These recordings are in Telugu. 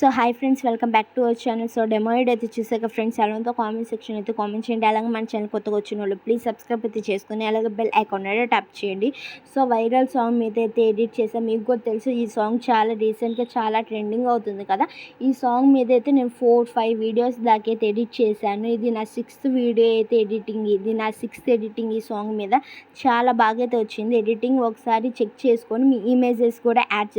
So hi friends, welcome back to our channel. So demo అయితే చూసాక ఫ్రెండ్స్ ఎలా ఉందో కామెంట్ సెక్షన్ అయితే కామెంట్ చేయండి. అలాగే మన ఛానల్ కొత్తగా వచ్చిన వాళ్ళు ప్లీజ్ సబ్స్క్రైబ్ అయితే చేసుకుని అలాగే బెల్ ఐకాన్ అయితే ట్యాప్ చేయండి. సో వైరల్ సాంగ్ మీద అయితే ఎడిట్ చేసాను. మీకు కూడా తెలుసు ఈ సాంగ్ చాలా రీసెంట్గా చాలా ట్రెండింగ్ అవుతుంది కదా. ఈ సాంగ్ మీద అయితే నేను 4-5 వీడియోస్ దాకా అయితే ఎడిట్ చేశాను. ఇది నా 6th వీడియో అయితే ఎడిటింగ్. ఇది నా 6th ఎడిటింగ్. ఈ సాంగ్ మీద చాలా బాగా అయితే వచ్చింది ఎడిటింగ్. ఒకసారి చెక్ చేసుకొని మీ ఇమేజెస్ కూడా యాడ్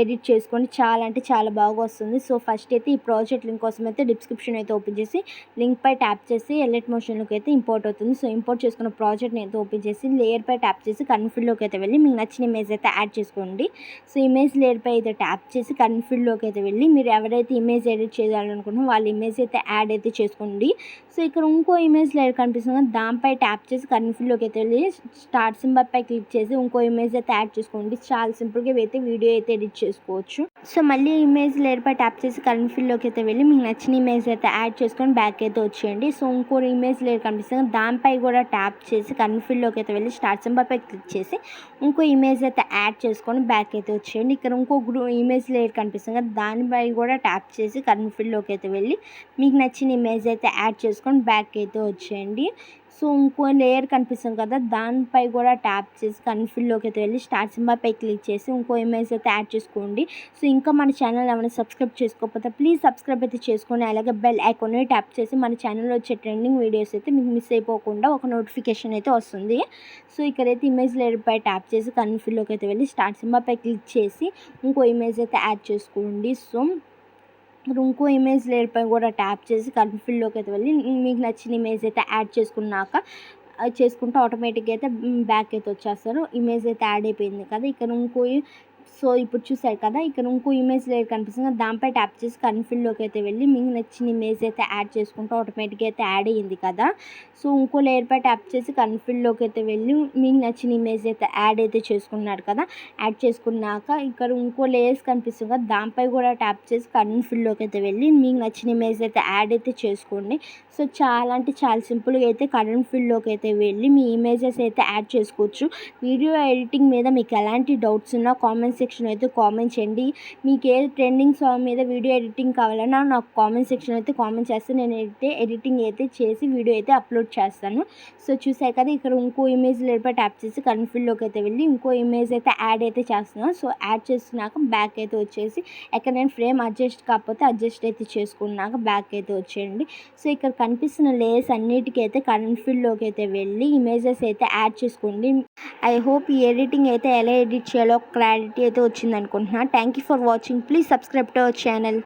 ఎడిట్ చేసుకొని చాలా అంటే చాలా బాగా వస్తుంది. సో ఫస్ట్ అయితే ఈ ప్రాజెక్ట్ లింక్ కోసం అయితే డిస్క్రిప్షన్ అయితే ఓపెన్ చేసి లింక్ పై ట్యాప్ చేసి ఎలెట్ మోషన్లోకి అయితే ఇంపోర్ట్ అవుతుంది. సో ఇంపోర్ట్ చేసుకున్న ప్రాజెక్ట్ని అయితే ఓపెన్ చేసి లేయర్ పై ట్యాప్ చేసి కన్ఫిల్లోకి అయితే వెళ్ళి మీకు నచ్చిన ఇమేజ్ అయితే యాడ్ చేసుకోండి. సో ఇమేజ్ లేయర్ పై అయితే ట్యాప్ చేసి కన్ఫిల్లోకి అయితే వెళ్ళి మీరు ఎవరైతే ఇమేజ్ ఎడిట్ చేయాలనుకుంటున్నారో వాళ్ళ ఇమేజ్ అయితే యాడ్ అయితే చేసుకోండి. సో ఇక్కడ ఇంకో ఇమేజ్ లేయర్ కనిపిస్తుంది, దానిపై ట్యాప్ చేసి కన్ఫిల్లోకి అయితే వెళ్ళి స్టార్ట్ సింబల్ పై క్లిక్ చేసి ఇంకో ఇమేజ్ అయితే యాడ్ చేసుకోండి. చాలా సింపుల్గా అయితే వీడియో అయితే ఎడిట్ చేసుకోవచ్చు. సో మళ్ళీ ఇమేజ్ లేయర్ పై ట్యాప్ చేసి కన్ఫిల్లోకి అయితే వెళ్ళి మీకు నచ్చిన ఇమేజ్ అయితే యాడ్ చేసుకొని బ్యాక్ అయితే వచ్చేయండి. సో ఇంకో ఇమేజ్ లేయర్ కనిపిస్తుంది, దానిపై కూడా ట్యాప్ చేసి కన్ఫిల్లోకి అయితే వెళ్ళి స్టార్ట్ సింబల్ పై క్లిక్ చేసి ఇంకో ఇమేజ్ అయితే యాడ్ చేసుకొని బ్యాక్ అయితే వచ్చేయండి. ఇక్కడ ఇంకో ఇమేజ్ లేయర్ కనిపిస్తుంది కదా, దానిపై కూడా ట్యాప్ చేసి కన్ఫిల్లోకి అయితే వెళ్ళి మీకు నచ్చిన ఇమేజ్ అయితే యాడ్ చేసుకొని బ్యాక్ అయితే వచ్చేయండి. సో ఇంకో లేయర్ కనిపిస్తుంది కదా, దానిపై కూడా ట్యాప్ చేసి కన్ఫిల్లోకి అయితే వెళ్ళి స్టార్ట్ సింబల్ పై క్లిక్ చేసి ఇంకో ఇమేజ్ అయితే యాడ్ చేసుకోండి. సో ఇంకా మన ఛానల్ ఏమైనా సబ్స్క్రైబ్ చేసుకోకపోతే ప్లీజ్ సబ్స్క్రైబ్ అయితే చేసుకొని అలాగే బెల్ ఐకాన్ ట్యాప్ చేసి మన ఛానల్లో వచ్చే ట్రెండింగ్ వీడియోస్ అయితే మీకు మిస్ అయిపోకుండా ఒక నోటిఫికేషన్ అయితే వస్తుంది. సో ఇక్కడైతే ఇమేజ్ లేయర్ పై ట్యాప్ చేసి కన్ఫిల్లోకి అయితే వెళ్ళి స్టార్ట్ సింబల్ పై క్లిక్ చేసి ఇంకో ఇమేజ్ అయితే యాడ్ చేసుకోండి. సో ఇంకో ఇమేజ్ లేయర్ పై కూడా ట్యాప్ చేసి కన్ఫిల్లోకి అయితే వెళ్ళి మీకు నచ్చిన ఇమేజ్ అయితే యాడ్ చేసుకుంటే ఆటోమేటిక్గా అయితే బ్యాక్ అయితే వచ్చేస్తారు. ఇమేజ్ అయితే యాడ్ అయిపోయింది కదా. ఇక్కడ సో ఇప్పుడు చూసారు కదా, ఇక్కడ ఇంకో ఇమేజ్ లేయర్ కనిపిస్తుంది, దానిపై ట్యాప్ చేసి కన్ఫిల్లోకి అయితే వెళ్ళి మీకు నచ్చిన ఇమేజ్ అయితే యాడ్ చేసుకుంటే ఆటోమేటిక్గా అయితే యాడ్ అయ్యింది కదా. సో ఇంకో లేయర్ పై ట్యాప్ చేసి కన్ఫిల్లోకి అయితే వెళ్ళి మీకు నచ్చిన ఇమేజ్ అయితే యాడ్ అయితే చేసుకున్నారు కదా. యాడ్ చేసుకున్నాక ఇక్కడ ఇంకో లేయర్స్ కనిపిస్తుంది కదా, దానిపై కూడా ట్యాప్ చేసి కన్ఫిల్లోకి అయితే వెళ్ళి మీకు నచ్చిన ఇమేజ్ అయితే యాడ్ అయితే చేసుకోండి. సో చాలా అంటే చాలా సింపుల్గా అయితే కన్ఫిల్లోకి అయితే వెళ్ళి మీ ఇమేజెస్ అయితే యాడ్ చేసుకోవచ్చు. వీడియో ఎడిటింగ్ మీద మీకు ఎలాంటి డౌట్స్ ఉన్నా కామెంట్ సెక్షన్ అయితే కామెంట్ చేయండి. మీకు ఏ ట్రెండింగ్ సాంగ్ మీద వీడియో ఎడిటింగ్ కావాలన్నా నాకు కామెంట్ సెక్షన్ అయితే కామెంట్ చేస్తే నేను ఎడిటింగ్ అయితే చేసి వీడియో అయితే అప్లోడ్ చేస్తాను. సో చూసారు కదా, ఇక్కడ ఇంకో ఇమేజ్ లేపై ట్యాప్ చేసి కన్ఫిల్లోకి అయితే వెళ్ళి ఇంకో ఇమేజ్ అయితే యాడ్ అయితే చేస్తున్నాను. సో యాడ్ చేస్తున్నాక బ్యాక్ అయితే వచ్చేసి ఎక్కడ నేను ఫ్రేమ్ అడ్జస్ట్ కాకపోతే అడ్జస్ట్ అయితే చేసుకున్నాక బ్యాక్ అయితే వచ్చేయండి. సో ఇక్కడ కనిపిస్తున్న లేయర్స్ అన్నిటికీ అయితే కన్ఫిల్లోకి అయితే వెళ్ళి ఇమేజెస్ అయితే యాడ్ చేసుకోండి. ఐ హోప్ ఈ ఎడిటింగ్ అయితే ఎలా ఎడిట్ చేయాలో క్లారిటీ అయితే వచ్చింది అనుకుంటున్నాను. Thank you for watching. Please subscribe to our channel.